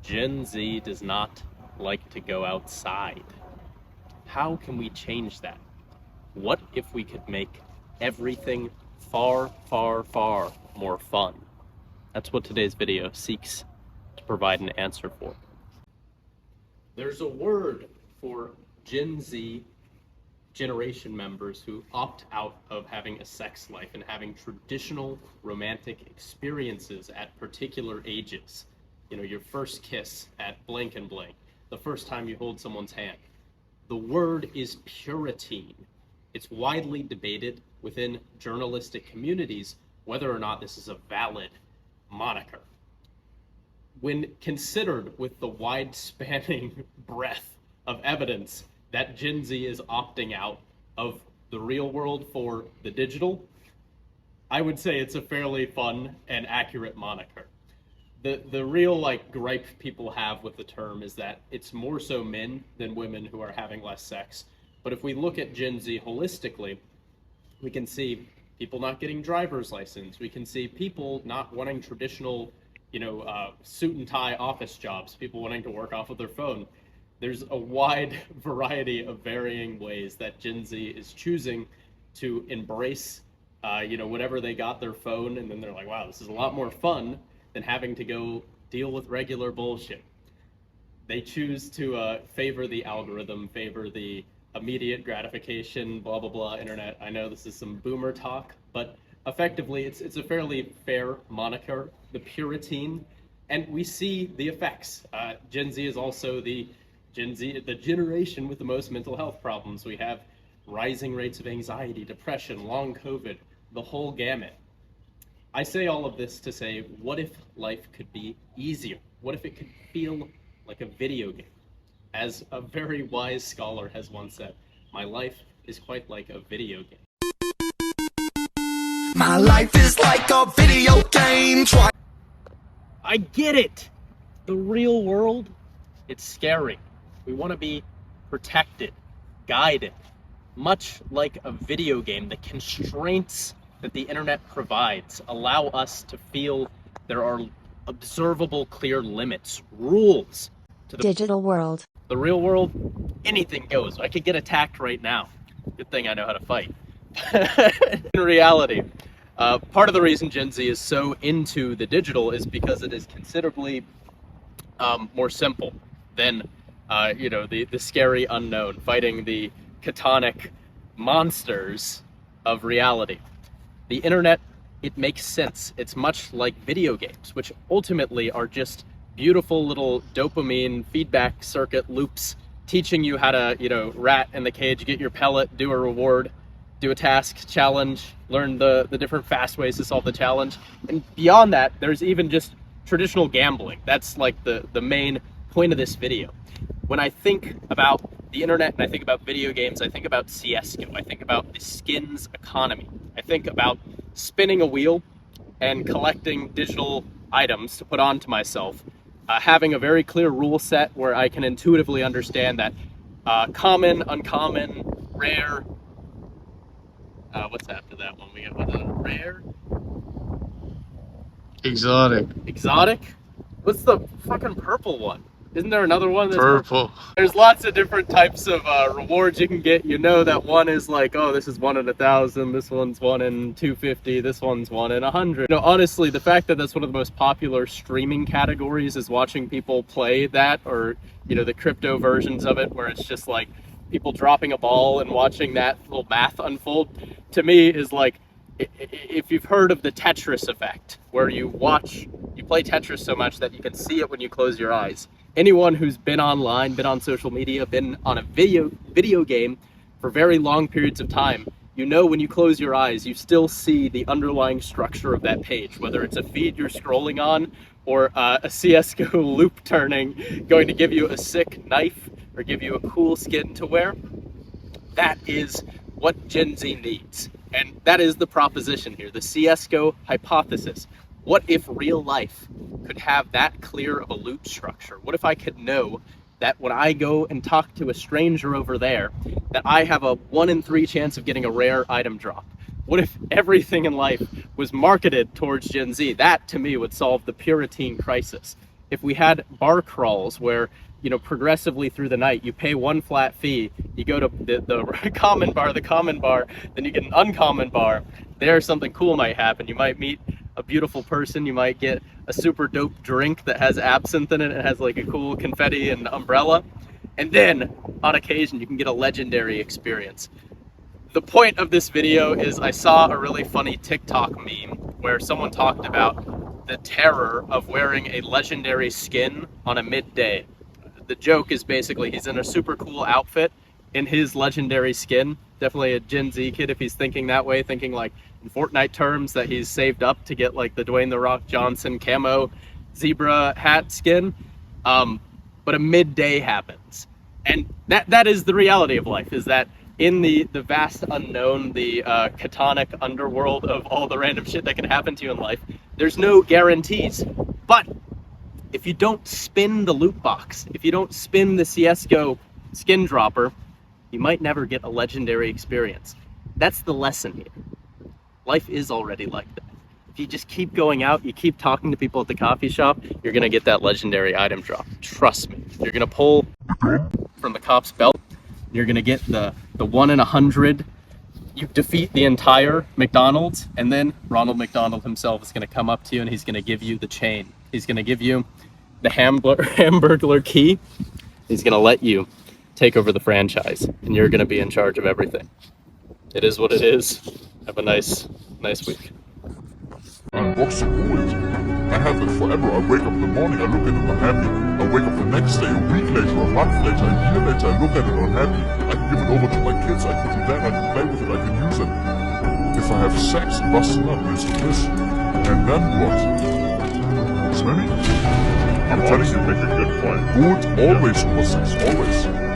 Gen Z does not like to go outside. How can we change that? What if we could make everything far, far, far more fun? That's what today's video seeks to provide an answer for. There's a word for Gen Z generation members who opt out of having a sex life and having traditional romantic experiences at particular ages. You know, your first kiss at blank and blank, the first time you hold someone's hand. The word is Puritan. It's widely debated within journalistic communities whether or not this is a valid moniker. When considered with the wide-spanning breadth of evidence that Gen Z is opting out of the real world for the digital, I would say it's a fairly fun and accurate moniker. The real gripe people have with the term is that it's more so men than women who are having less sex. But if we look at Gen Z holistically, we can see people not getting driver's license. We can see people not wanting traditional, suit and tie office jobs, people wanting to work off of their phone. There's a wide variety of varying ways that Gen Z is choosing to embrace, whatever they got their phone, and then they're like, wow, this is a lot more fun than having to go deal with regular bullshit. They choose to favor the algorithm, favor the immediate gratification, blah, blah, blah, internet. I know this is some boomer talk, but effectively it's a fairly fair moniker, the Puritan, and we see the effects. Gen Z is also the generation with the most mental health problems. We have rising rates of anxiety, depression, long COVID, the whole gamut. I say all of this to say, what if life could be easier? What if it could feel like a video game? As a very wise scholar has once said, my life is quite like a video game. My life is like a video game. I get it. The real world, it's scary. We want to be protected, guided, much like a video game. The constraints that the internet provides allow us to feel there are observable, clear limits, rules to the digital world. The real world, anything goes. I could get attacked right now. Good thing I know how to fight. In reality, part of the reason Gen Z is so into the digital is because it is considerably more simple than the scary unknown, fighting the chthonic monsters of reality. The internet, it makes sense. It's much like video games, which ultimately are just beautiful little dopamine feedback circuit loops teaching you how to, rat in the cage, get your pellet, do a reward, do a task, challenge, learn the different fast ways to solve the challenge. And beyond that, there's even just traditional gambling. That's like the main point of this video. When I think about the internet and I think about video games, I think about Csgo. I think about the skins economy. I think about spinning a wheel and collecting digital items to put onto myself, having a very clear rule set where I can intuitively understand that common, uncommon, rare. What's after that one? We got rare? Exotic. Exotic? What's the fucking purple one? Isn't there another one that's purple? There's lots of different types of rewards you can get. You know that one is like, oh, this is 1 in 1,000, this one's 1 in 250, this one's 1 in 100. Honestly, the fact that that's one of the most popular streaming categories is watching people play that, or, the crypto versions of it, where it's just like people dropping a ball and watching that little math unfold, to me is like, if you've heard of the Tetris effect, where you play Tetris so much that you can see it when you close your eyes. Anyone who's been online, been on social media, been on a video game for very long periods of time, when you close your eyes, you still see the underlying structure of that page, whether it's a feed you're scrolling on or a CSGO loop turning going to give you a sick knife or give you a cool skin to wear. That is what Gen Z needs. And that is the proposition here, the CSGO hypothesis. What if real life could have that clear of a loop structure? What if I could know that when I go and talk to a stranger over there, that I have a 1 in 3 chance of getting a rare item drop? What if everything in life was marketed towards Gen Z? That, to me, would solve the Puritan crisis. if we had bar crawls where, you know, progressively through the night, you pay one flat fee, you go to the common bar, then you get an uncommon bar, there something cool might happen. You might meet a beautiful person, you might get a super dope drink that has absinthe in it and has like a cool confetti and umbrella, and then on occasion you can get a legendary experience. The point of this video is I saw a really funny TikTok meme where someone talked about the terror of wearing a legendary skin on a midday. The joke is basically he's in a super cool outfit in his legendary skin. Definitely a Gen Z kid if he's thinking that way, thinking like in Fortnite terms that he's saved up to get like the Dwayne "The Rock" Johnson camo zebra hat skin. But a midday happens. And that is the reality of life, is that in the vast unknown, the catonic underworld of all the random shit that can happen to you in life, there's no guarantees. But if you don't spin the loot box, if you don't spin the Csgo skin dropper, you might never get a legendary experience. That's the lesson here. Life is already like that. If you just keep going out, you keep talking to people at the coffee shop, you're gonna get that legendary item drop. Trust me. You're gonna pull from the cop's belt, you're gonna get the 1 in 100. You defeat the entire McDonald's, and then Ronald McDonald himself is gonna come up to you and he's gonna give you the chain. He's gonna give you the Hamburglar key. He's gonna let you take over the franchise, and you're gonna be in charge of everything. It is what it is. Have a nice week. Box of wood. I have it forever. I wake up in the morning, I look at it, I'm happy. I wake up the next day, a week later, a month later, a year later, I look at it, I'm happy. I can give it over to my kids, I can do that, I can play with it, I can use it. If I have sex, busting up, listen to this. And then what? Smelly? I'm telling you, make a good point. Good, always over sex, always.